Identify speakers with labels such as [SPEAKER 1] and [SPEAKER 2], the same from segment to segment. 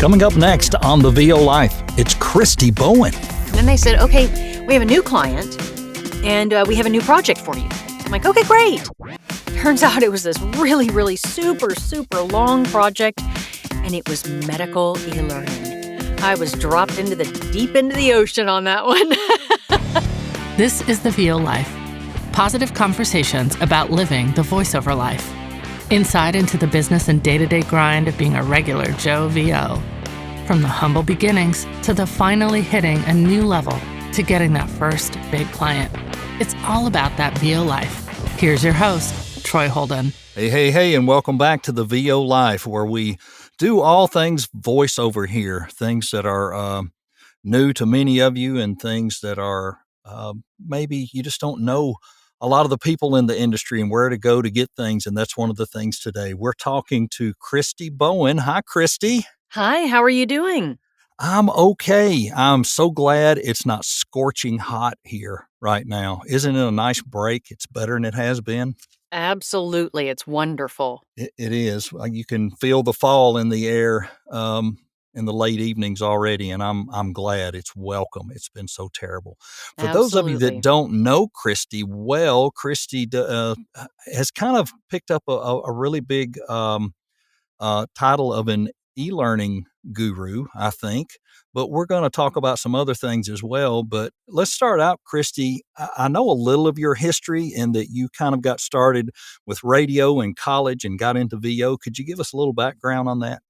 [SPEAKER 1] Coming up next on The VO Life, it's Christi Bowen.
[SPEAKER 2] And then they said, okay, we have a new client and we have a new project for you. I'm like, okay, great. Turns out it was this really, really super, super long project, and it was medical e-learning. I was dropped into the deep end of the ocean on that one.
[SPEAKER 3] This is The VO Life. Positive conversations about living the voiceover life. Insight into the business and day-to-day grind of being a regular Joe VO. From the humble beginnings to the finally hitting a new level to getting that first big client. It's all about that VO life. Here's your host, Troy Holden.
[SPEAKER 1] Hey, and welcome back to the VO Life, where we do all things voiceover here, things that are new to many of you and things that are maybe you just don't know a lot of the people in the industry and where to go to get things, and that's one of the things today. We're talking to Christi Bowen. Hi, Christi.
[SPEAKER 2] Hi, how are you doing?
[SPEAKER 1] I'm okay. I'm so glad it's not scorching hot here right now. Isn't it a nice break? It's better than it has been.
[SPEAKER 2] Absolutely. It's wonderful.
[SPEAKER 1] It is. You can feel the fall in the air in the late evenings already, and I'm glad. It's welcome. It's been so terrible. For those of you that don't know Christi well, Christi has kind of picked up a really big title of an e-learning guru, I think, but we're going to talk about some other things as well. But let's start out, Christi. I know a little of your history and that you kind of got started with radio in college and got into VO. Could you give us a little background on that?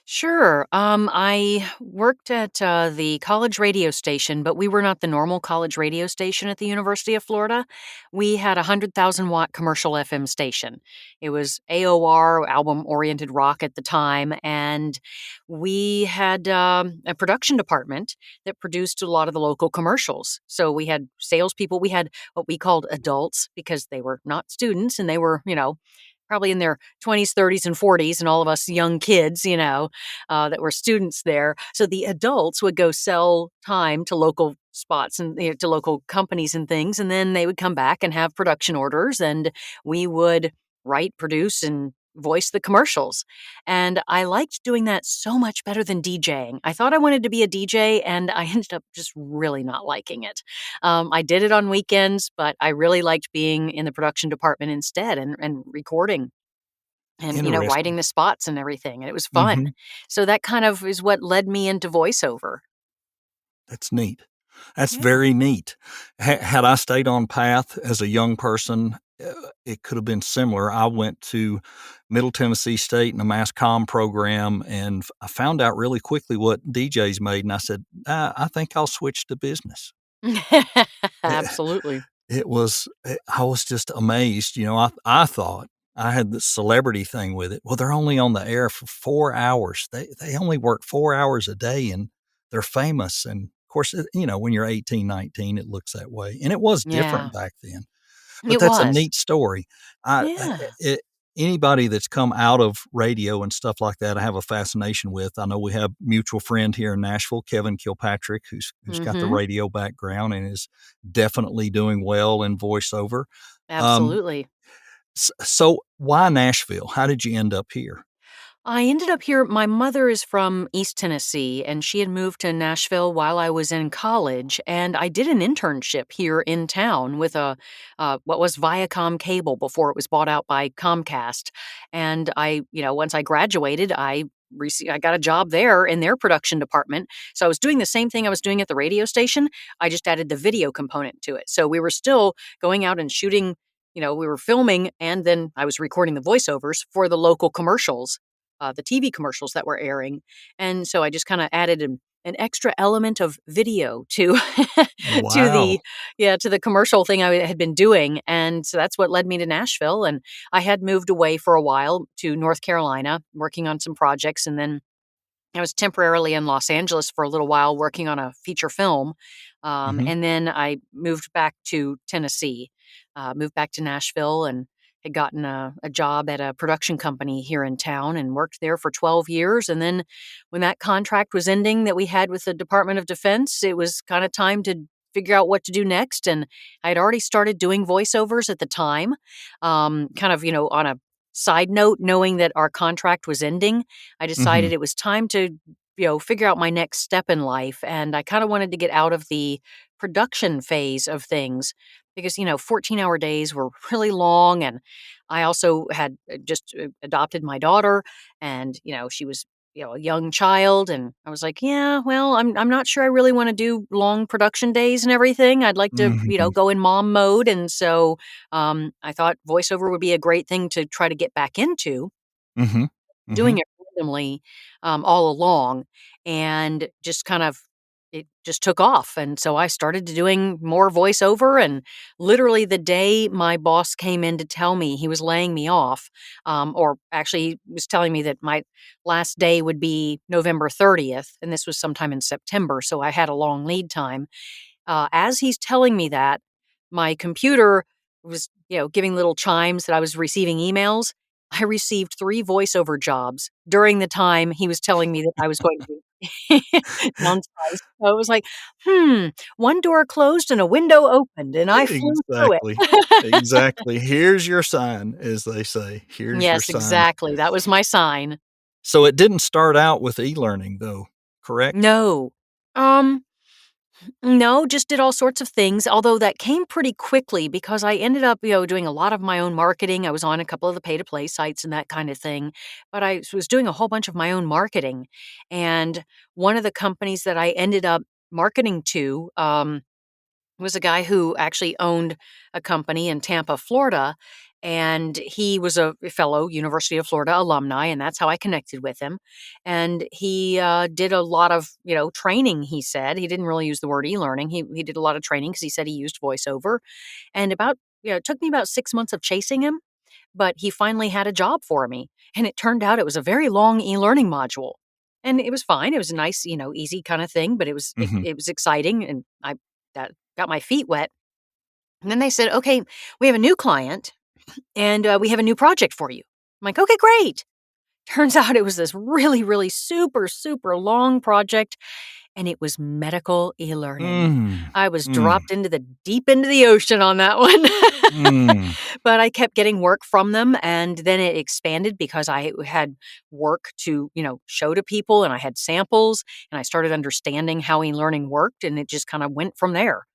[SPEAKER 2] Sure. I worked at the college radio station, but we were not the normal college radio station at the University of Florida. We had a 100,000-watt commercial FM station. It was AOR, album-oriented rock at the time, and we had a production department that produced a lot of the local commercials. So we had salespeople. We had what we called adults because they were not students, and they were, probably in their 20s, 30s, and 40s, and all of us young kids, that were students there. So the adults would go sell time to local spots and to local companies and things, and then they would come back and have production orders, and we would write, produce, and voice the commercials. And I liked doing that so much better than DJing. I thought I wanted to be a DJ, and I ended up just really not liking it. I did it on weekends, but I really liked being in the production department instead and recording and, writing the spots and everything. And it was fun.
[SPEAKER 1] Mm-hmm.
[SPEAKER 2] So that kind of is what led me into voiceover.
[SPEAKER 1] That's neat. That's very neat. Had I stayed on path as a young person, it could have been similar. I went to Middle Tennessee State in a mass comm program, and I found out really quickly what DJs made, and I said, I think I'll switch to business.
[SPEAKER 2] Absolutely.
[SPEAKER 1] I was just amazed. I thought I had the celebrity thing with it. Well, they're only on the air for 4 hours. They only work 4 hours a day, and they're famous. And of course, when you're 18, 19, it looks that way. And it was different back then. But that's a neat story. Anybody that's come out of radio and stuff like that, I have a fascination with. I know we have a mutual friend here in Nashville, Kevin Kilpatrick, who's got the radio background and is definitely doing well in voiceover.
[SPEAKER 2] Absolutely.
[SPEAKER 1] So why Nashville? How did you end up here?
[SPEAKER 2] I ended up here. My mother is from East Tennessee, and she had moved to Nashville while I was in college. And I did an internship here in town with what was Viacom Cable before it was bought out by Comcast. And once I graduated, I got a job there in their production department. So I was doing the same thing I was doing at the radio station. I just added the video component to it. So we were still going out and shooting. We were filming, and then I was recording the voiceovers for the local commercials. The TV commercials that were airing. And so I just kind of added an extra element of video to to the commercial thing I had been doing. And so that's what led me to Nashville. And I had moved away for a while to North Carolina, working on some projects. And then I was temporarily in Los Angeles for a little while working on a feature film. And then I moved back to Tennessee, moved back to Nashville, and had gotten a job at a production company here in town and worked there for 12 years. And then when that contract was ending that we had with the Department of Defense, it was kind of time to figure out what to do next. And I had already started doing voiceovers at the time, on a side note, knowing that our contract was ending. I decided it was time to figure out my next step in life. And I kind of wanted to get out of the production phase of things because, 14-hour days were really long. And I also had just adopted my daughter, and, she was, a young child. And I was like, yeah, well, I'm not sure I really want to do long production days and everything. I'd like to,
[SPEAKER 1] Mhm.
[SPEAKER 2] go in mom mode. And so I thought voiceover would be a great thing to try to get back into,
[SPEAKER 1] Mhm.
[SPEAKER 2] doing
[SPEAKER 1] Mhm.
[SPEAKER 2] it randomly, all along, and just kind of it just took off, and so I started doing more voiceover, and literally the day my boss came in to tell me he was laying me off, or actually he was telling me that my last day would be November 30th, and this was sometime in September, so I had a long lead time. As he's telling me that, my computer was, giving little chimes that I was receiving emails. I received 3 voiceover jobs during the time he was telling me that I was going to be downsized. So it was like, one door closed and a window opened, and I flew through
[SPEAKER 1] Exactly.
[SPEAKER 2] it.
[SPEAKER 1] Exactly. Here's your sign, as they say. Here's your
[SPEAKER 2] Yes,
[SPEAKER 1] sign.
[SPEAKER 2] exactly. That was my sign.
[SPEAKER 1] So it didn't start out with e-learning though, correct?
[SPEAKER 2] No. Um, No, just did all sorts of things, although that came pretty quickly because I ended up, doing a lot of my own marketing. I was on a couple of the pay to play sites and that kind of thing, but I was doing a whole bunch of my own marketing. And one of the companies that I ended up marketing to, was a guy who actually owned a company in Tampa, Florida. And he was a fellow University of Florida alumni, and that's how I connected with him. And he did a lot of, training. He said he didn't really use the word e-learning. He did a lot of training because he said he used voiceover. And it took me about 6 months of chasing him, but he finally had a job for me. And it turned out it was a very long e-learning module, and it was fine. It was a nice, easy kind of thing, but
[SPEAKER 1] Mhm.
[SPEAKER 2] it was exciting, and I that got my feet wet. And then they said, "Okay, we have a new client, and we have a new project for you." I'm like, "Okay, great." Turns out it was this really, really super, super long project, and it was medical e-learning.
[SPEAKER 1] Mm.
[SPEAKER 2] I was
[SPEAKER 1] Mm.
[SPEAKER 2] dropped into the deep into the ocean on that one.
[SPEAKER 1] Mm.
[SPEAKER 2] But I kept getting work from them, and then it expanded because I had work to, show to people, and I had samples, and I started understanding how e-learning worked, and it just kind of went from there.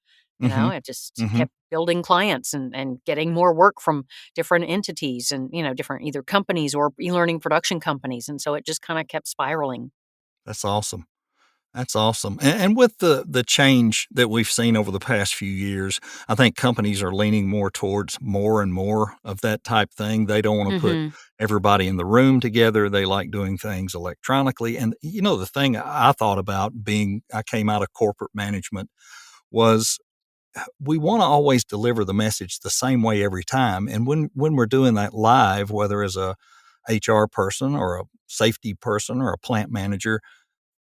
[SPEAKER 1] Mhm.
[SPEAKER 2] It just
[SPEAKER 1] Mhm.
[SPEAKER 2] kept building clients and getting more work from different entities and, different either companies or e-learning production companies. And so it just kind of kept spiraling.
[SPEAKER 1] That's awesome. That's awesome. And with the change that we've seen over the past few years, I think companies are leaning more towards more and more of that type thing. They don't want to put
[SPEAKER 2] Hmm.
[SPEAKER 1] everybody in the room together. They like doing things electronically. And the thing I thought about being I came out of corporate management was we want to always deliver the message the same way every time. And when we're doing that live, whether as a HR person or a safety person or a plant manager,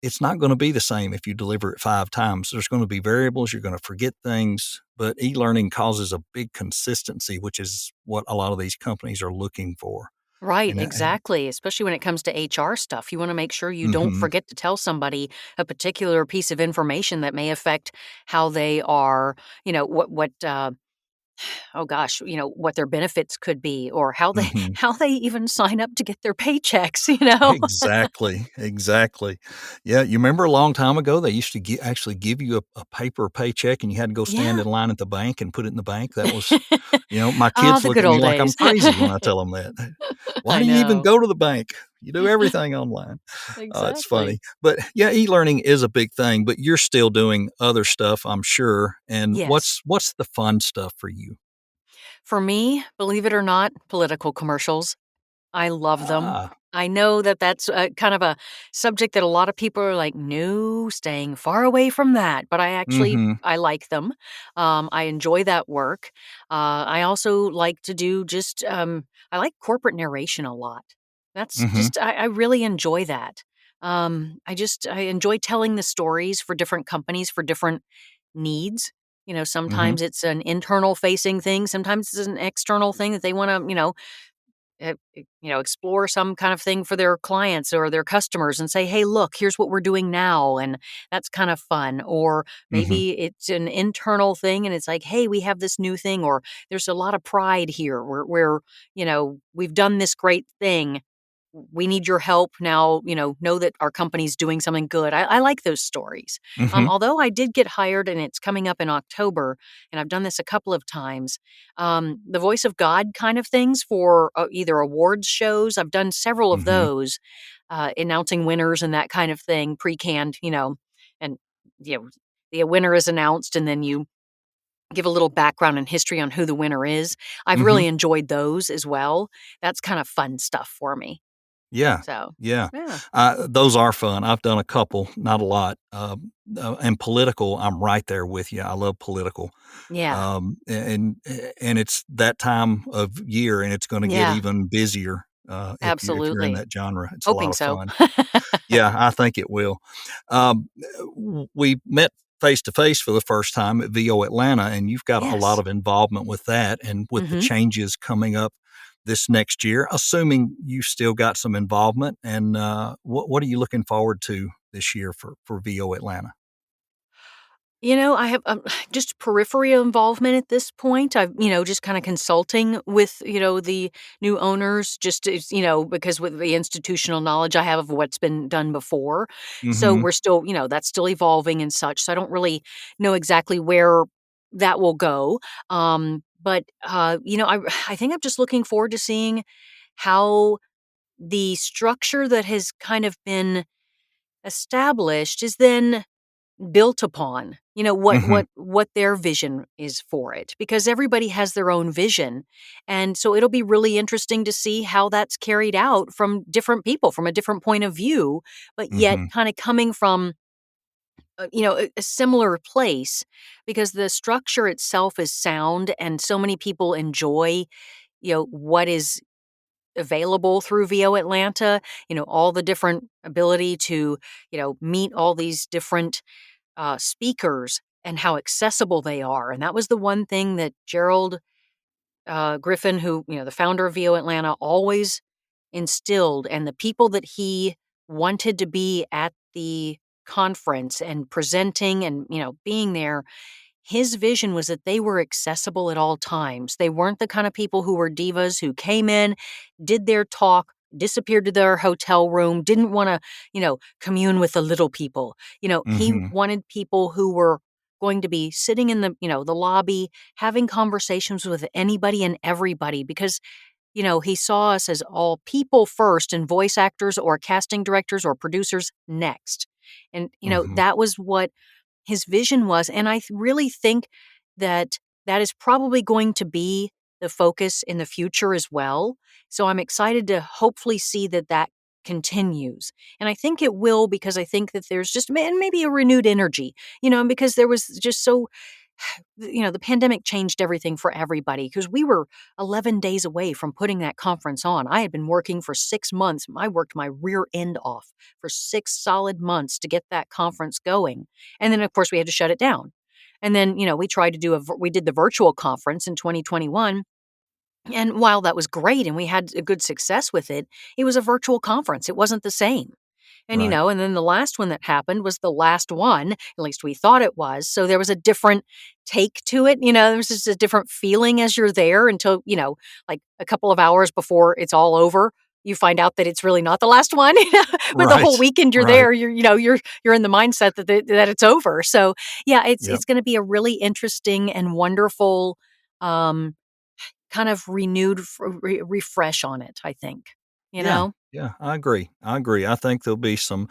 [SPEAKER 1] it's not going to be the same if you deliver it 5 times. There's going to be variables, you're going to forget things, but e-learning causes a big consistency, which is what a lot of these companies are looking for.
[SPEAKER 2] Right,
[SPEAKER 1] And
[SPEAKER 2] exactly. Especially when it comes to HR stuff. You want to make sure you don't
[SPEAKER 1] mhm,
[SPEAKER 2] forget to tell somebody a particular piece of information that may affect how they are, oh gosh, what their benefits could be, or how they
[SPEAKER 1] mhm.
[SPEAKER 2] how they even sign up to get their paychecks.
[SPEAKER 1] Exactly, exactly. Yeah, you remember a long time ago, they used to actually give you a paper paycheck and you had to go stand
[SPEAKER 2] Yeah.
[SPEAKER 1] in line at the bank and put it in the bank? That was my
[SPEAKER 2] Ah,
[SPEAKER 1] kids
[SPEAKER 2] the
[SPEAKER 1] look
[SPEAKER 2] good
[SPEAKER 1] at me
[SPEAKER 2] old
[SPEAKER 1] like I'm
[SPEAKER 2] days.
[SPEAKER 1] crazy when I tell them that. Why
[SPEAKER 2] I
[SPEAKER 1] do you even
[SPEAKER 2] know.
[SPEAKER 1] go to the bank? You do everything online. It's
[SPEAKER 2] Exactly.
[SPEAKER 1] funny. But, yeah, e-learning is a big thing, but you're still doing other stuff, I'm sure, and
[SPEAKER 2] Yes.
[SPEAKER 1] what's the fun stuff for you?
[SPEAKER 2] For me, believe it or not, political commercials. I love them.
[SPEAKER 1] Ah.
[SPEAKER 2] I know that that's kind of a subject that a lot of people are like, "No, staying far away from that." But
[SPEAKER 1] Mhm,
[SPEAKER 2] I like them. I enjoy that work. I also like to do I like corporate narration a lot. That's
[SPEAKER 1] mhm,
[SPEAKER 2] I really enjoy that. I enjoy telling the stories for different companies for different needs.
[SPEAKER 1] mhm,
[SPEAKER 2] Sometimes it's an internal facing thing. Sometimes it's an external thing that they want to, explore some kind of thing for their clients or their customers and say, "Hey, look, here's what we're doing now." And that's kind of fun. Or
[SPEAKER 1] mhm,
[SPEAKER 2] maybe it's an internal thing and it's like, "Hey, we have this new thing," or "There's a lot of pride here. We've done this great thing. we need your help now, know that our company's doing something good. I like those stories.
[SPEAKER 1] Mhm.
[SPEAKER 2] Although I did get hired and it's coming up in October, and I've done this a couple of times, the voice of God kind of things for either awards shows. I've done several of
[SPEAKER 1] Mhm.
[SPEAKER 2] those, announcing winners and that kind of thing, pre-canned, and the winner is announced, and then you give a little background and history on who the winner is. I've
[SPEAKER 1] Mhm.
[SPEAKER 2] really enjoyed those as well. That's kind of fun stuff for me.
[SPEAKER 1] Yeah.
[SPEAKER 2] So,
[SPEAKER 1] Yeah.
[SPEAKER 2] yeah.
[SPEAKER 1] Those are fun. I've done a couple, not a lot. And political, I'm right there with you. I love political.
[SPEAKER 2] Yeah.
[SPEAKER 1] And it's that time of year, and it's gonna get
[SPEAKER 2] Yeah.
[SPEAKER 1] even busier, if you're in
[SPEAKER 2] Absolutely.
[SPEAKER 1] that genre. It's a lot
[SPEAKER 2] Hoping
[SPEAKER 1] of
[SPEAKER 2] so.
[SPEAKER 1] fun. Yeah, I think it will. We met face to face for the first time at VO Atlanta, and you've got a lot
[SPEAKER 2] Yes.
[SPEAKER 1] of involvement with that and with the
[SPEAKER 2] Mhm.
[SPEAKER 1] changes coming up this next year, assuming you've still got some involvement. And what are you looking forward to this year for VO Atlanta?
[SPEAKER 2] I have just periphery involvement at this point. I've, just kind of consulting with, the new owners, just, because with the institutional knowledge I have of what's been done before. So
[SPEAKER 1] Mhm.
[SPEAKER 2] we're still, that's still evolving and such. So I don't really know exactly where that will go. I think I'm just looking forward to seeing how the structure that has kind of been established is then built upon, what
[SPEAKER 1] Mhm.
[SPEAKER 2] their vision is for it, because everybody has their own vision. And so it'll be really interesting to see how that's carried out from different people from a different point of view, but yet
[SPEAKER 1] Mhm.
[SPEAKER 2] kind of coming from a similar place, because the structure itself is sound and so many people enjoy what is available through VO Atlanta, all the different ability to meet all these different speakers and how accessible they are. And that was the one thing that Gerald Griffin, who, the founder of VO Atlanta, always instilled. And the people that he wanted to be at the conference and presenting and, being there, his vision was that they were accessible at all times. They weren't the kind of people who were divas who came in, did their talk, disappeared to their hotel room, didn't want to, commune with the little people. He
[SPEAKER 1] Mhm.
[SPEAKER 2] wanted people who were going to be sitting in the lobby, having conversations with anybody and everybody, because he saw us as all people first and voice actors or casting directors or producers next. And,
[SPEAKER 1] Mhm.
[SPEAKER 2] that was what his vision was. And really think that that is probably going to be the focus in the future as well. So I'm excited to hopefully see that that continues. And I think it will, because I think that there's just maybe a renewed energy, because there was just so the pandemic changed everything for everybody, because we were 11 days away from putting that conference on. I had been working for 6 months. I worked my rear end off for 6 solid months to get that conference going. And then of course we had to shut it down. And then, we tried to we did the virtual conference in 2021. And while that was great and we had a good success with it, it was a virtual conference. It wasn't the same. And,
[SPEAKER 1] Right.
[SPEAKER 2] and then the last one that happened was the last one, at least we thought it was. So there was a different take to it. There was just a different feeling as you're there until, like a couple of hours before it's all over. You find out that it's really not the last one. But the whole
[SPEAKER 1] Right.
[SPEAKER 2] weekend you're
[SPEAKER 1] Right.
[SPEAKER 2] there, you're in the mindset that it's over. So yeah,
[SPEAKER 1] Yep.
[SPEAKER 2] it's going to be a really interesting and wonderful um, kind of renewed refresh on it, I think. You
[SPEAKER 1] Yeah,
[SPEAKER 2] know?
[SPEAKER 1] yeah, I agree. I agree. I think there'll be some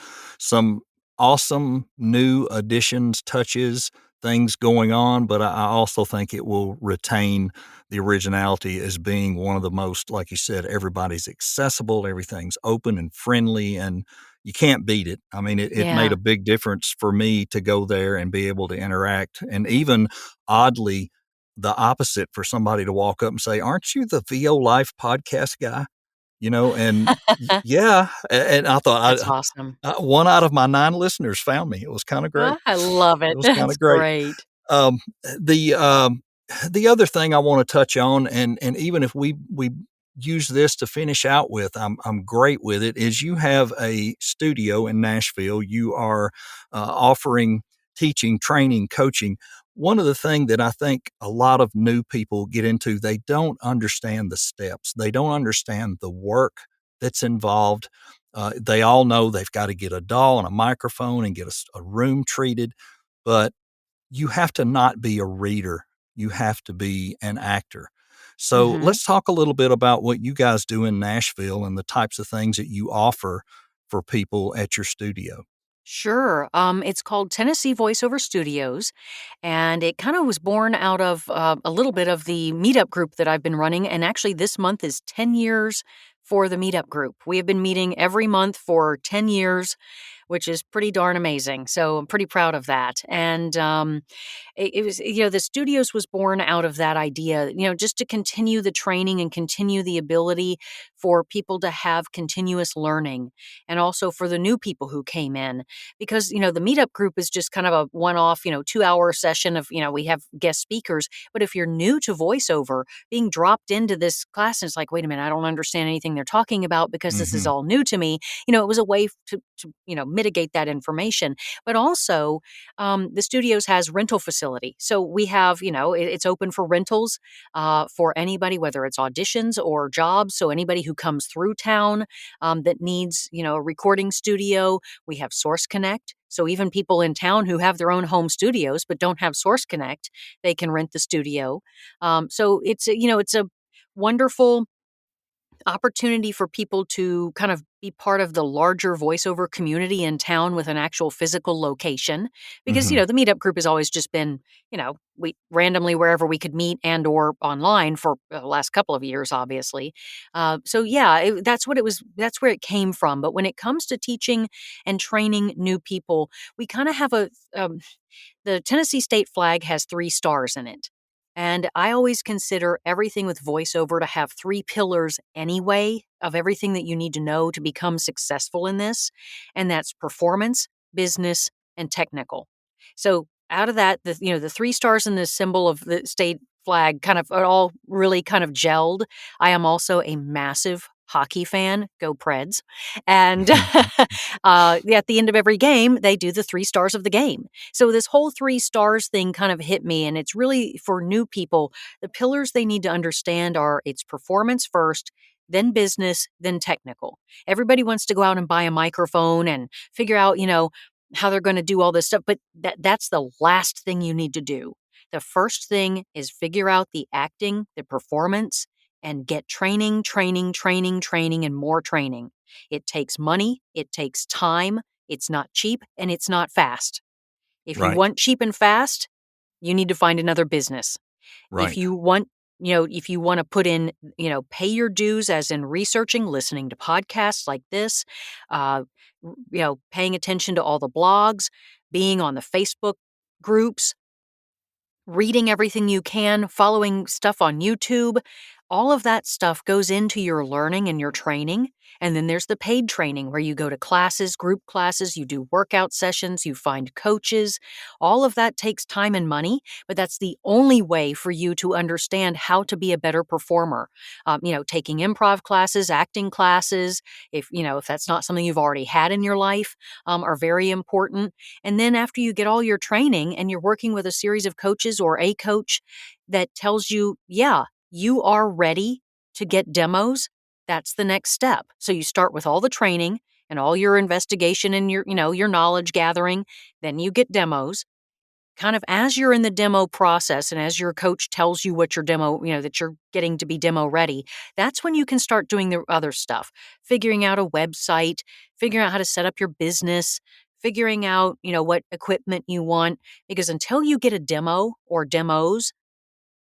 [SPEAKER 1] awesome new additions, touches, things going on, but I also think it will retain the originality as being one of the most, like you said, everybody's accessible, everything's open and friendly, and you can't beat it. I mean, it made a
[SPEAKER 2] Yeah.
[SPEAKER 1] big difference for me to go there and be able to interact, and even oddly, the opposite for somebody to walk up and say, "Aren't you the VO Life podcast guy?" And yeah, and I thought
[SPEAKER 2] That's awesome.
[SPEAKER 1] 1 out of my 9 listeners found me. It was kinda great.
[SPEAKER 2] Oh, I love
[SPEAKER 1] It
[SPEAKER 2] it.
[SPEAKER 1] was kinda
[SPEAKER 2] That's
[SPEAKER 1] great.
[SPEAKER 2] great.
[SPEAKER 1] Um, the, um, the other thing I wanna touch on, and even if we use this to finish out with, I'm great with it, is you have a studio in Nashville. You are, offering teaching, training, coaching. One of the thing that I think a lot of new people get into, they don't understand the steps. They don't understand the work that's involved. They all know they've got to get a doll and a microphone and get a room treated, but you have to not be a reader. You have to be an actor. So
[SPEAKER 2] Mhm.
[SPEAKER 1] let's talk a little bit about what you guys do in Nashville and the types of things that you offer for people at your studio.
[SPEAKER 2] Sure. It's called Tennessee VoiceOver Studios, and it kind of was born out of a little bit of the meetup group that I've been running. And actually, this month is 10 years for the meetup group. We have been meeting every month for 10 years, which is pretty darn amazing. So I'm pretty proud of that. And it was, the studios was born out of that idea, just to continue the training and continue the ability for people to have continuous learning, and also for the new people who came in. Because, the meetup group is just kind of a one off, 2 hour session of, we have guest speakers. But if you're new to voiceover, being dropped into this class, and it's like, wait a minute, I don't understand anything they're talking about because this is
[SPEAKER 1] Mhm.
[SPEAKER 2] all new to me. It was a way to mitigate that information. But also, the studios has rental facility. So we have, it's open for rentals for anybody, whether it's auditions or jobs. So anybody who comes through town that needs, a recording studio, we have Source Connect. So even people in town who have their own home studios but don't have Source Connect, they can rent the studio. So it's a wonderful opportunity for people to kind of be part of the larger voiceover community in town with an actual physical location, because
[SPEAKER 1] Mhm.
[SPEAKER 2] the meetup group has always just been, we randomly wherever we could meet and or online for the last couple of years, obviously. So yeah, that's where it came from. But when it comes to teaching and training new people, we kind of have the Tennessee state flag has 3 stars in it. And I always consider everything with voiceover to have 3 pillars anyway of everything that you need to know to become successful in this. And that's performance, business, and technical. So out of that, the 3 stars in the symbol of the state flag kind of are all really kind of gelled. I am also a massive hockey fan. Go Preds. And at the end of every game, they do the 3 stars of the game. So this whole 3 stars thing kind of hit me, and it's really for new people. The pillars they need to understand are it's performance first, then business, then technical. Everybody wants to go out and buy a microphone and figure out, how they're going to do all this stuff, but that's the last thing you need to do. The first thing is figure out the acting, the performance, and get training, training, training, training, and more training. It takes money, it takes time, it's not cheap, and it's not fast. If you
[SPEAKER 1] Right.
[SPEAKER 2] want cheap and fast, you need to find another business. If
[SPEAKER 1] Right.
[SPEAKER 2] you want, if you want to put in, pay your dues as in researching, listening to podcasts like this, paying attention to all the blogs, being on the Facebook groups, reading everything you can, following stuff on YouTube, all of that stuff goes into your learning and your training. And then there's the paid training where you go to classes, group classes, you do workout sessions, you find coaches. All of that takes time and money, but that's the only way for you to understand how to be a better performer. Taking improv classes, acting classes, if that's not something you've already had in your life, are very important. And then after you get all your training and you're working with a series of coaches or a coach that tells you, yeah, you are ready to get demos, that's the next step. So you start with all the training and all your investigation and your knowledge gathering, then you get demos. Kind of as you're in the demo process and as your coach tells you what your demo, that you're getting to be demo ready, that's when you can start doing the other stuff, figuring out a website, figuring out how to set up your business, figuring out, what equipment you want. Because until you get a demo or demos,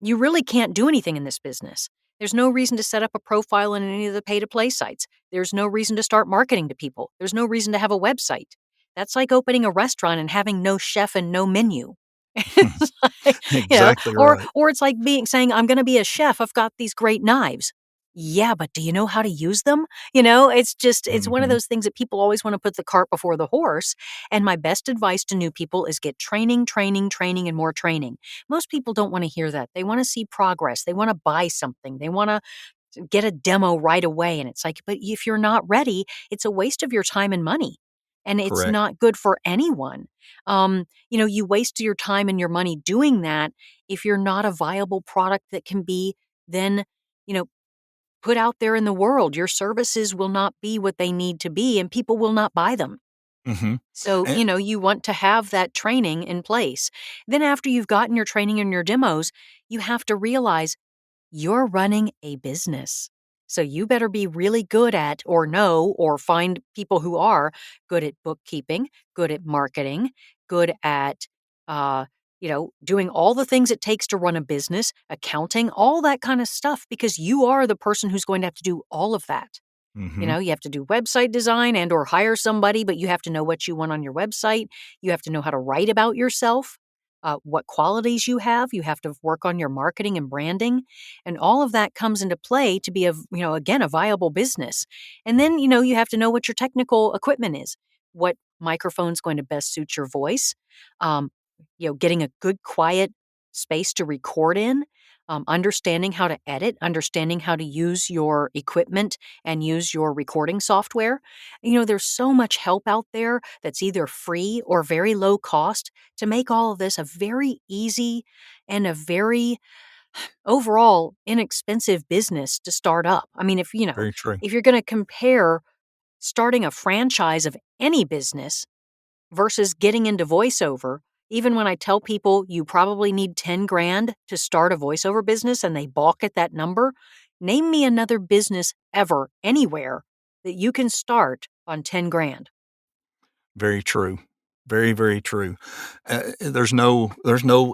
[SPEAKER 2] you really can't do anything in this business. There's no reason to set up a profile in any of the pay to play sites. There's no reason to start marketing to people. There's no reason to have a website. That's like opening a restaurant and having no chef and no menu. It's like,
[SPEAKER 1] Exactly right.
[SPEAKER 2] or it's like saying, I'm going to be a chef. I've got these great knives. Yeah, but do you know how to use them? It's one of
[SPEAKER 1] Mhm.
[SPEAKER 2] those things that people always want to put the cart before the horse. And my best advice to new people is get training, training, training, and more training. Most people don't want to hear that. They want to see progress. They want to buy something. They want to get a demo right away. And it's like, but if you're not ready, it's a waste of your time and money. And it's
[SPEAKER 1] Correct.
[SPEAKER 2] not good for anyone. You waste your time and your money doing that if you're not a viable product that can be then, you know, put out there in the world. Your services will not be what they need to be, and people will not buy them.
[SPEAKER 1] Mhm.
[SPEAKER 2] So,
[SPEAKER 1] And
[SPEAKER 2] you want to have that training in place. Then, after you've gotten your training and your demos, you have to realize you're running a business. So you better be really good at, or know, or find people who are good at bookkeeping, good at marketing, good at, uh, doing all the things it takes to run a business, accounting, all that kind of stuff, because you are the person who's going to have to do all of that.
[SPEAKER 1] Mhm.
[SPEAKER 2] You have to do website design and or hire somebody, but you have to know what you want on your website. You have to know how to write about yourself, what qualities you have. You have to work on your marketing and branding. And all of that comes into play to be again, a viable business. And then, you have to know what your technical equipment is, what microphone's going to best suit your voice, um, getting a good, quiet space to record in, understanding how to edit, understanding how to use your equipment and use your recording software. There's so much help out there that's either free or very low cost to make all of this a very easy and a very overall inexpensive business to start up. I mean,
[SPEAKER 1] Very true.
[SPEAKER 2] if you're going to compare starting a franchise of any business versus getting into voiceover, even when I tell people you probably need 10 grand to start a voiceover business and they balk at that number, name me another business ever, anywhere, that you can start on 10 grand.
[SPEAKER 1] Very true. Very, very true. There's no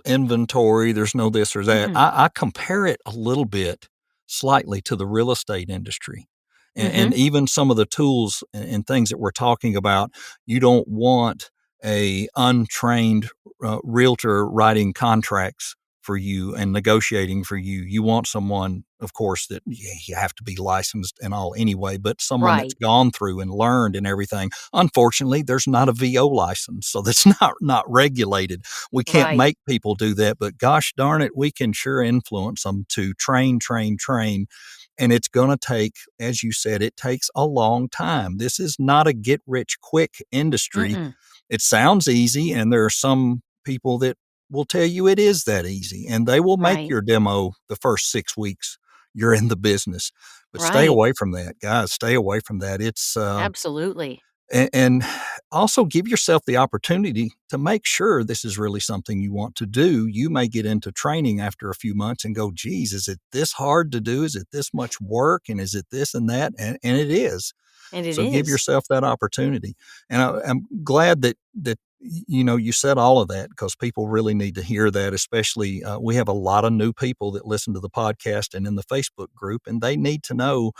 [SPEAKER 1] inventory, there's no this or that.
[SPEAKER 2] Mm-mm.
[SPEAKER 1] I compare it a little bit slightly to the real estate industry. And
[SPEAKER 2] Mm-hmm.
[SPEAKER 1] even some of the tools and things that we're talking about, you don't want a untrained realtor writing contracts for you and negotiating for you. You want someone, of course, that you have to be licensed and all anyway, but someone that's
[SPEAKER 2] Right.
[SPEAKER 1] gone through and learned and everything. Unfortunately, there's not a VO license, so that's not regulated. We can't
[SPEAKER 2] Right.
[SPEAKER 1] make people do that, but gosh darn it, we can sure influence them to train, train, train. And it's going to take, as you said, it takes a long time. This is not a get rich quick industry.
[SPEAKER 2] Mm-mm.
[SPEAKER 1] It sounds easy, and there are some people that will tell you it is that easy, and they will make
[SPEAKER 2] Right.
[SPEAKER 1] your demo the first 6 weeks you're in the business. But stay
[SPEAKER 2] Right.
[SPEAKER 1] away from that, guys. Stay away from that. It's
[SPEAKER 2] Absolutely.
[SPEAKER 1] and also give yourself the opportunity to make sure this is really something you want to do. You may get into training after a few months and go, geez, is it this hard to do? Is it this much work? And is it this and that? And it is.
[SPEAKER 2] And it
[SPEAKER 1] So give
[SPEAKER 2] is.
[SPEAKER 1] yourself that opportunity. And I'm glad that you said all of that, because people really need to hear that. Especially, we have a lot of new people that listen to the podcast and in the Facebook group, and they need to know.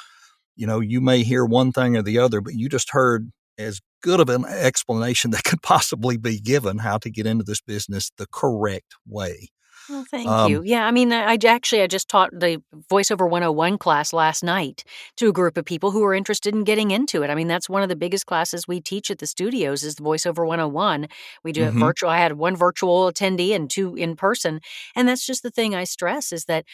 [SPEAKER 1] You may hear one thing or the other, but you just heard as good of an explanation that could possibly be given how to get into this business the correct way.
[SPEAKER 2] Well, thank you.
[SPEAKER 1] Um,
[SPEAKER 2] Yeah, I mean, I just taught the VoiceOver 101 class last night to a group of people who are interested in getting into it. I mean, that's one of the biggest classes we teach at the studios is the VoiceOver 101. We do it
[SPEAKER 1] mhm,
[SPEAKER 2] virtual. I had one virtual attendee and two in person. And that's just the thing I stress is that,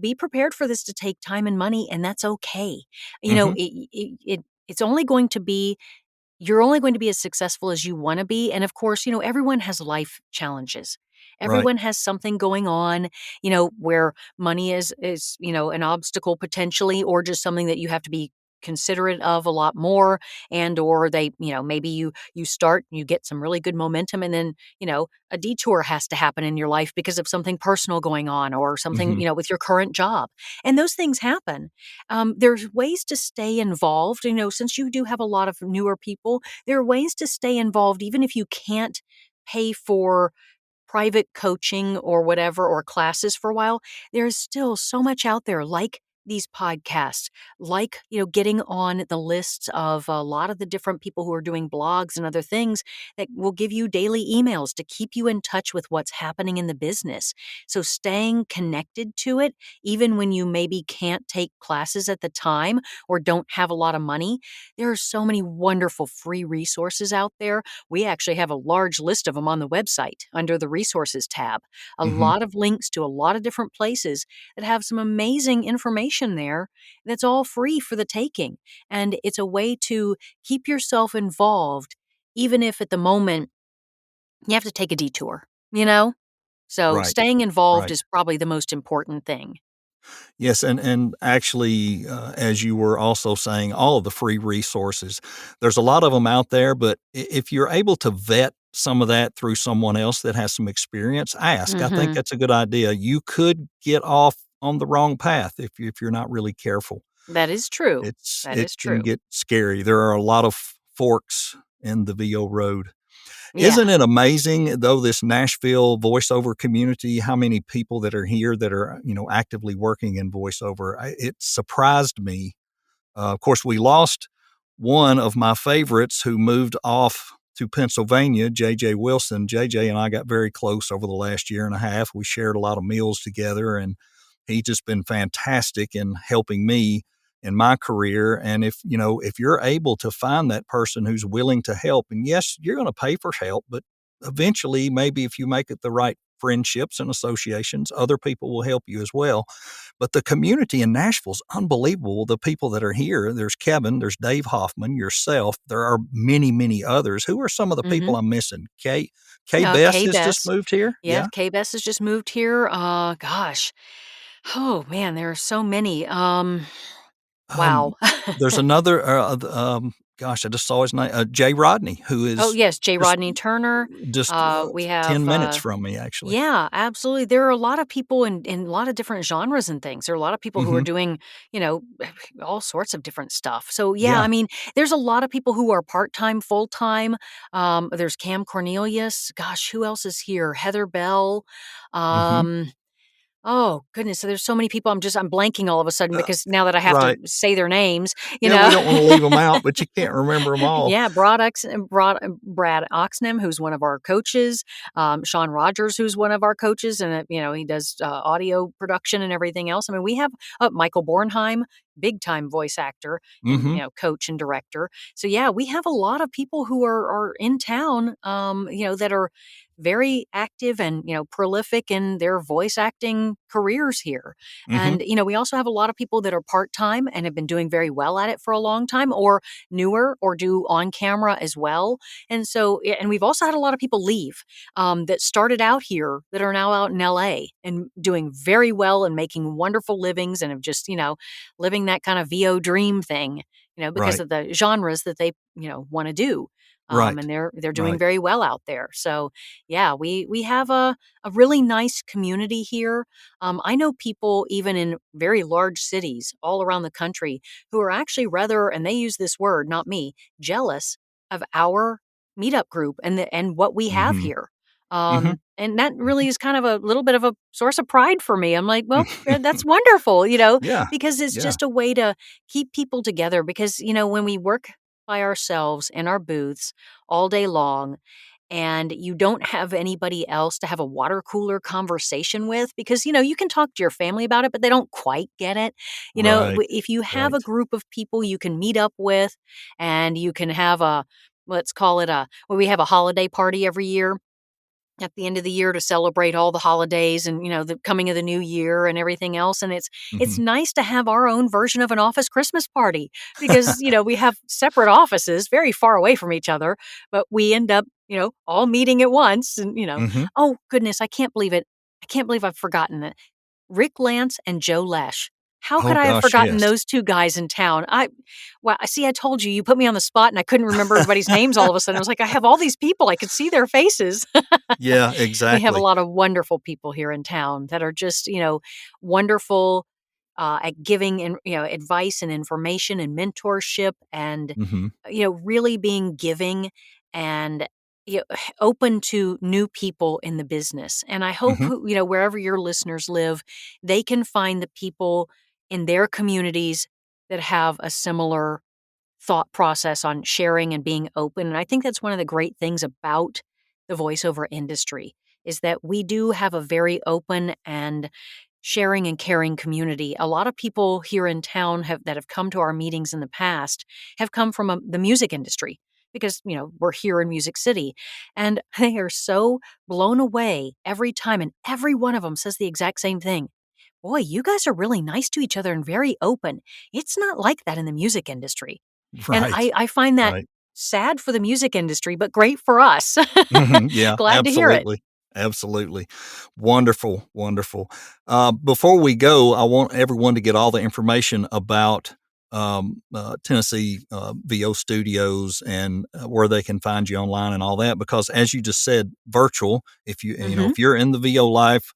[SPEAKER 2] be prepared for this to take time and money, and that's okay. You know,
[SPEAKER 1] mhm,
[SPEAKER 2] it's only going to be you're only going to be as successful as you want to be. And of course, everyone has life challenges.
[SPEAKER 1] right,
[SPEAKER 2] Everyone has something going on, where money is, an obstacle potentially, or just something that you have to be considerate of a lot more. And or they, maybe you start, you get some really good momentum, and then, a detour has to happen in your life because of something personal going on or something,
[SPEAKER 1] mhm,
[SPEAKER 2] with your current job. And those things happen. There's ways to stay involved. Since you do have a lot of newer people, there are ways to stay involved, even if you can't pay for private coaching or whatever, or classes for a while. There's still so much out there, like these podcasts, like, getting on the lists of a lot of the different people who are doing blogs and other things that will give you daily emails to keep you in touch with what's happening in the business. So staying connected to it, even when you maybe can't take classes at the time or don't have a lot of money, there are so many wonderful free resources out there. We actually have a large list of them on the website under the resources tab. A
[SPEAKER 1] mhm,
[SPEAKER 2] lot of links to a lot of different places that have some amazing information there that's all free for the taking. And it's a way to keep yourself involved, even if at the moment you have to take a detour, you know? So
[SPEAKER 1] right,
[SPEAKER 2] staying involved
[SPEAKER 1] right.
[SPEAKER 2] is probably the most important thing.
[SPEAKER 1] Yes, and actually, as you were also saying, all of the free resources. There's a lot of them out there, but if you're able to vet some of that through someone else that has some experience, ask. I think
[SPEAKER 2] Mhm.
[SPEAKER 1] that's a good idea. You could get off on the wrong path if you're not really careful.
[SPEAKER 2] That is true. That
[SPEAKER 1] It
[SPEAKER 2] is
[SPEAKER 1] can
[SPEAKER 2] true.
[SPEAKER 1] get scary. There are a lot of forks in the VO road.
[SPEAKER 2] Yeah.
[SPEAKER 1] Isn't it amazing though, this Nashville voiceover community, how many people that are here that are, actively working in voiceover? It surprised me. Of course, we lost one of my favorites who moved off to Pennsylvania, JJ Wilson. JJ and I got very close over the last year and a half. We shared a lot of meals together, and he's just been fantastic in helping me in my career. And if you're able to find that person who's willing to help, and yes, you're going to pay for help, but eventually, maybe if you make it the right friendships and associations, other people will help you as well. But the community in Nashville is unbelievable. The people that are here, there's Kevin, there's Dave Hoffman, yourself. There are many, many others. Who are some of the people
[SPEAKER 2] Mhm.
[SPEAKER 1] I'm missing? Kay Bess has just
[SPEAKER 2] K-Bess.
[SPEAKER 1] moved here.
[SPEAKER 2] Yeah,
[SPEAKER 1] Yeah.
[SPEAKER 2] K-Bess has just moved here. Gosh. Oh, man, there are so many.
[SPEAKER 1] Um,
[SPEAKER 2] Wow.
[SPEAKER 1] there's another, gosh, I just saw his name, Jay Rodney, who
[SPEAKER 2] Oh,
[SPEAKER 1] is
[SPEAKER 2] yes, J.
[SPEAKER 1] just
[SPEAKER 2] Rodney Turner.
[SPEAKER 1] just
[SPEAKER 2] We
[SPEAKER 1] 10
[SPEAKER 2] have,
[SPEAKER 1] minutes from me, actually.
[SPEAKER 2] yeah, absolutely. There are a lot of people in a lot of different genres and things. There are a lot of people who are
[SPEAKER 1] Hmm.
[SPEAKER 2] doing, you know, all sorts of different stuff. So, yeah,
[SPEAKER 1] Yeah.
[SPEAKER 2] I mean, there's a lot of people who are part-time, full-time. There's Cam Cornelius. Gosh, who else is here? Heather Bell.
[SPEAKER 1] Hmm.
[SPEAKER 2] Um, Oh, goodness, so there's so many people, I'm blanking all of a sudden
[SPEAKER 1] Uh,
[SPEAKER 2] because now that I have to
[SPEAKER 1] right.
[SPEAKER 2] say their names, you
[SPEAKER 1] Yeah,
[SPEAKER 2] know?
[SPEAKER 1] we don't want to leave them out, but you can't remember them all.
[SPEAKER 2] Yeah, Brad Oxnam, who's one of our coaches, Sean Rogers, who's one of our coaches, and, he does, audio production and everything else. I mean, we have, Michael Bornheim, big time voice actor and,
[SPEAKER 1] Hmm.
[SPEAKER 2] coach and director. So, yeah, we have a lot of people who are in town, that are very active and, prolific in their voice acting careers here.
[SPEAKER 1] Hmm.
[SPEAKER 2] And, we also have a lot of people that are part-time and have been doing very well at it for a long time or newer or do on camera as well. And so, and we've also had a lot of people leave that started out here that are now out in LA and doing very well and making wonderful livings and have just, living that kind of VO dream thing, because
[SPEAKER 1] Right.
[SPEAKER 2] of the genres that they, want to do.
[SPEAKER 1] Right.
[SPEAKER 2] And they're doing
[SPEAKER 1] Right.
[SPEAKER 2] very well out there. So yeah, we have a really nice community here. I know people even in very large cities all around the country who are actually rather, and they use this word, not me, jealous of our meetup group and what we have
[SPEAKER 1] Hmm.
[SPEAKER 2] here.
[SPEAKER 1] Hmm.
[SPEAKER 2] And that really is kind of a little bit of a source of pride for me. I'm like, well, that's wonderful,
[SPEAKER 1] Yeah.
[SPEAKER 2] because it's
[SPEAKER 1] Yeah.
[SPEAKER 2] just a way to keep people together. Because, when we work by ourselves in our booths all day long, and you don't have anybody else to have a water cooler conversation with because you can talk to your family about it but they don't quite get it.
[SPEAKER 1] Right.
[SPEAKER 2] If you have a
[SPEAKER 1] Right.
[SPEAKER 2] group of people you can meet up with and you can have a, let's call it a, well, we have a holiday party every year at the end of the year to celebrate all the holidays and the coming of the new year and everything else, and it's
[SPEAKER 1] Mhm.
[SPEAKER 2] nice to have our own version of an office Christmas party because we have separate offices very far away from each other, but we end up all meeting at once, and
[SPEAKER 1] Mhm.
[SPEAKER 2] oh goodness, I can't believe it, I can't believe I've forgotten it. Rick Lance and Joe Lesh. How
[SPEAKER 1] Oh
[SPEAKER 2] could I have
[SPEAKER 1] gosh,
[SPEAKER 2] forgotten
[SPEAKER 1] yes.
[SPEAKER 2] those 2 guys in town? Well, I see, I told you, you put me on the spot and I couldn't remember everybody's names all of a sudden. I was like, I have all these people, I could see their faces.
[SPEAKER 1] Yeah,
[SPEAKER 2] We have a
[SPEAKER 1] exactly.
[SPEAKER 2] lot of wonderful people here in town that are just, wonderful at giving and advice and information and mentorship and
[SPEAKER 1] Mhm.
[SPEAKER 2] really being giving and open to new people in the business. And I hope
[SPEAKER 1] Mhm.
[SPEAKER 2] wherever your listeners live, they can find the people in their communities that have a similar thought process on sharing and being open. And I think that's one of the great things about the voiceover industry is that we do have a very open and sharing and caring community. A lot of people here in town that have come to our meetings in the past have come from the music industry because, we're here in Music City and they are so blown away every time. And every one of them says the exact same thing. Boy, you guys are really nice to each other and very open. It's not like that in the music industry. And
[SPEAKER 1] Right.
[SPEAKER 2] I find that
[SPEAKER 1] Right.
[SPEAKER 2] sad for the music industry, but great for us.
[SPEAKER 1] Mhm. Yeah,
[SPEAKER 2] Glad to hear it.
[SPEAKER 1] absolutely. Absolutely. Wonderful, wonderful. Before we go, I want everyone to get all the information about Tennessee VO Studios and where they can find you online and all that. Because as you just said, virtual. If you're in the VO Life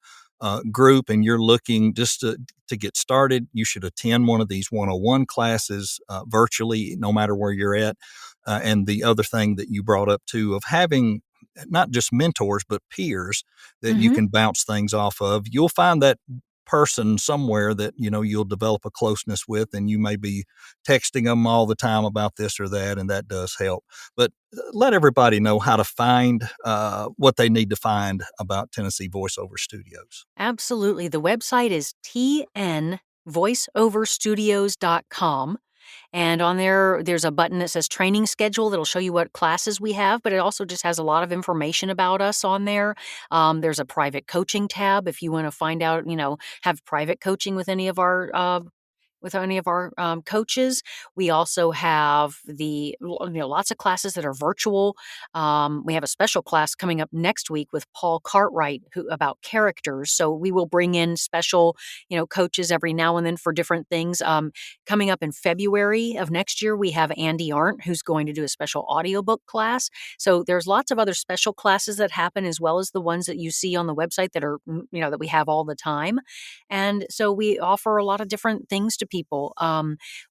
[SPEAKER 1] group and you're looking just to get started, you should attend one of these 101 classes virtually, no matter where you're at. And the other thing that you brought up too of having not just mentors, but peers that you can bounce things off of. You'll find that person somewhere that, you'll develop a closeness with, and you may be texting them all the time about this or that, and that does help. But let everybody know how to find what they need to find about Tennessee VoiceOver Studios.
[SPEAKER 2] Absolutely. The website is tnvoiceoverstudios.com. And on there, there's a button that says training schedule that'll show you what classes we have, but it also just has a lot of information about us on there. There's a private coaching tab if you want to find out, have private coaching with any of our coaches. We also have lots of classes that are virtual. We have a special class coming up next week with Paul Cartwright about characters. So we will bring in special, coaches every now and then for different things. Coming up in February of next year, we have Andy Arndt, who's going to do a special audiobook class. So there's lots of other special classes that happen, as well as the ones that you see on the website that are, that we have all the time. And so we offer a lot of different things to people.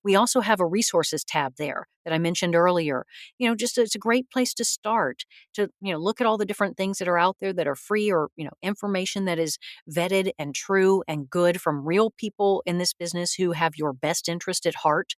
[SPEAKER 2] We also have a resources tab there that I mentioned earlier. It's a great place to start to, look at all the different things that are out there that are free, or, information that is vetted and true and good from real people in this business who have your best interest at heart,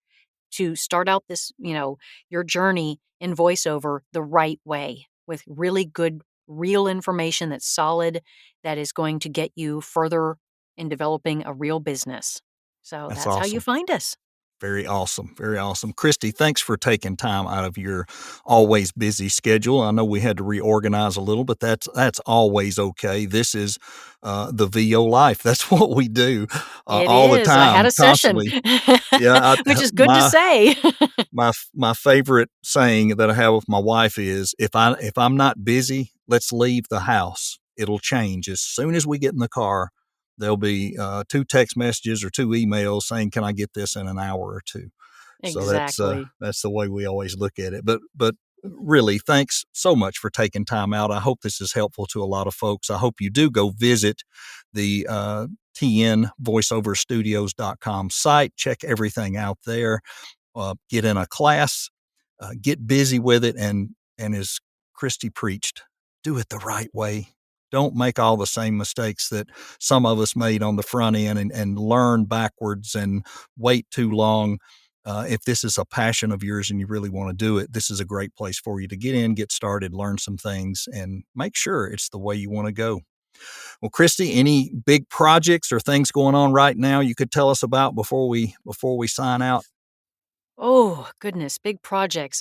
[SPEAKER 2] to start out this, your journey in voiceover the right way with really good, real information that's solid, that is going to get you further in developing a real business. So
[SPEAKER 1] That's
[SPEAKER 2] that's how you
[SPEAKER 1] awesome.
[SPEAKER 2] find us.
[SPEAKER 1] Very awesome. Very awesome. Christi, thanks for taking time out of your always busy schedule. I know we had to reorganize a little, but that's always okay. This is the VO life. That's what we do
[SPEAKER 2] It
[SPEAKER 1] all the
[SPEAKER 2] is. I had
[SPEAKER 1] time,
[SPEAKER 2] a session,
[SPEAKER 1] constantly. Yeah,
[SPEAKER 2] which is good to say.
[SPEAKER 1] my favorite saying that I have with my wife is if I'm not busy, let's leave the house. It'll change as soon as we get in the car. There'll be 2 text messages or 2 emails saying, "Can I get this in an hour or 2?" So
[SPEAKER 2] Exactly.
[SPEAKER 1] that's the way we always look at it. But really, thanks so much for taking time out. I hope this is helpful to a lot of folks. I hope you do go visit the tnvoiceoverstudios.com site. Check everything out there. Get in a class, get busy with it, and as Christi preached, do it the right way. Don't make all the same mistakes that some of us made on the front end, and learn backwards and wait too long. If this is a passion of yours and you really want to do it, this is a great place for you to get in, get started, learn some things, and make sure it's the way you want to go. Well, Christi, any big projects or things going on right now you could tell us about before we sign out?
[SPEAKER 2] Oh, goodness, big projects.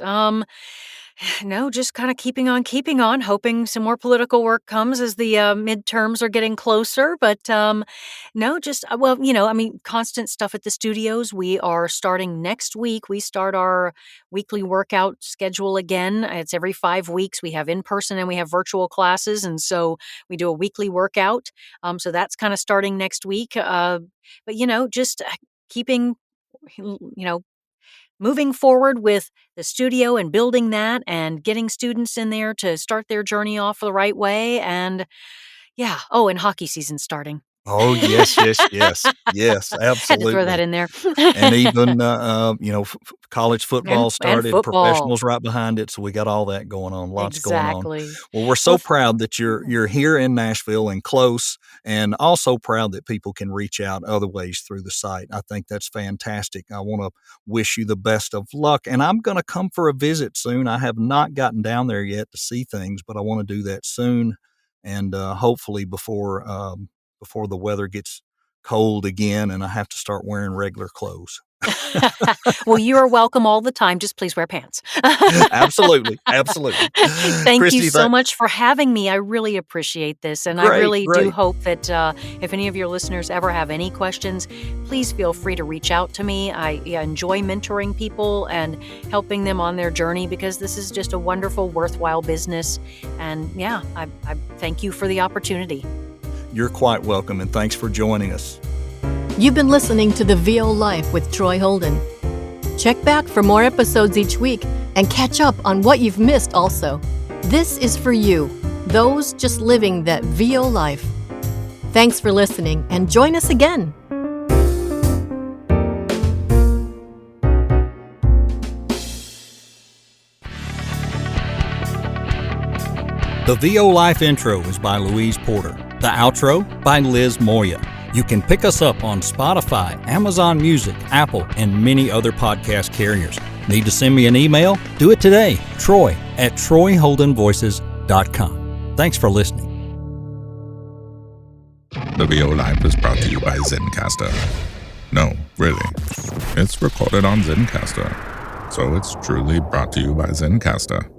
[SPEAKER 2] No, just kind of keeping on, hoping some more political work comes as the midterms are getting closer. But no, just, constant stuff at the studios. We are starting next week. We start our weekly workout schedule again. It's every 5 weeks. We have in person and we have virtual classes. And so we do a weekly workout. So that's kind of starting next week. But, just keeping, you know, moving forward with the studio and building that and getting students in there to start their journey off the right way. And yeah. Oh, and hockey season starting.
[SPEAKER 1] Oh, yes, yes, yes. Yes,
[SPEAKER 2] Had to throw that
[SPEAKER 1] absolutely.
[SPEAKER 2] in there.
[SPEAKER 1] And even, college football
[SPEAKER 2] and
[SPEAKER 1] started,
[SPEAKER 2] football.
[SPEAKER 1] professionals right behind it, so we got all that going on, lots going on.
[SPEAKER 2] Exactly.
[SPEAKER 1] Well, we're
[SPEAKER 2] Well,
[SPEAKER 1] so proud that you're here in Nashville and close, and also proud that people can reach out other ways through the site. I think that's fantastic. I wanna wish you the best of luck, and I'm gonna come for a visit soon. I have not gotten down there yet to see things, but I wanna do that soon, and, hopefully before the weather gets cold again and I have to start wearing regular clothes.
[SPEAKER 2] Well, you are welcome all the time. Just please wear pants.
[SPEAKER 1] Absolutely. Absolutely.
[SPEAKER 2] Thank
[SPEAKER 1] Christi,
[SPEAKER 2] you so much for having me. I really appreciate this. And I really do hope that if any of your listeners ever have any questions, please feel free to reach out to me. I enjoy mentoring people and helping them on their journey because this is just a wonderful, worthwhile business. And yeah, I thank you for the opportunity.
[SPEAKER 1] You're quite welcome, and thanks for joining us.
[SPEAKER 4] You've been listening to The VO Life with Troy Holden. Check back for more episodes each week and catch up on what you've missed also. This is for you, those just living that VO life. Thanks for listening and join us again.
[SPEAKER 1] The VO Life intro is by Louise Porter. The outro by Liz Moya. You can pick us up on Spotify, Amazon Music, Apple, and many other podcast carriers. Need to send me an email? Do it today. Troy@troyholdenvoices.com. Thanks for listening.
[SPEAKER 5] The VO Life is brought to you by Zencastr. No, really. It's recorded on Zencastr. So it's truly brought to you by Zencastr.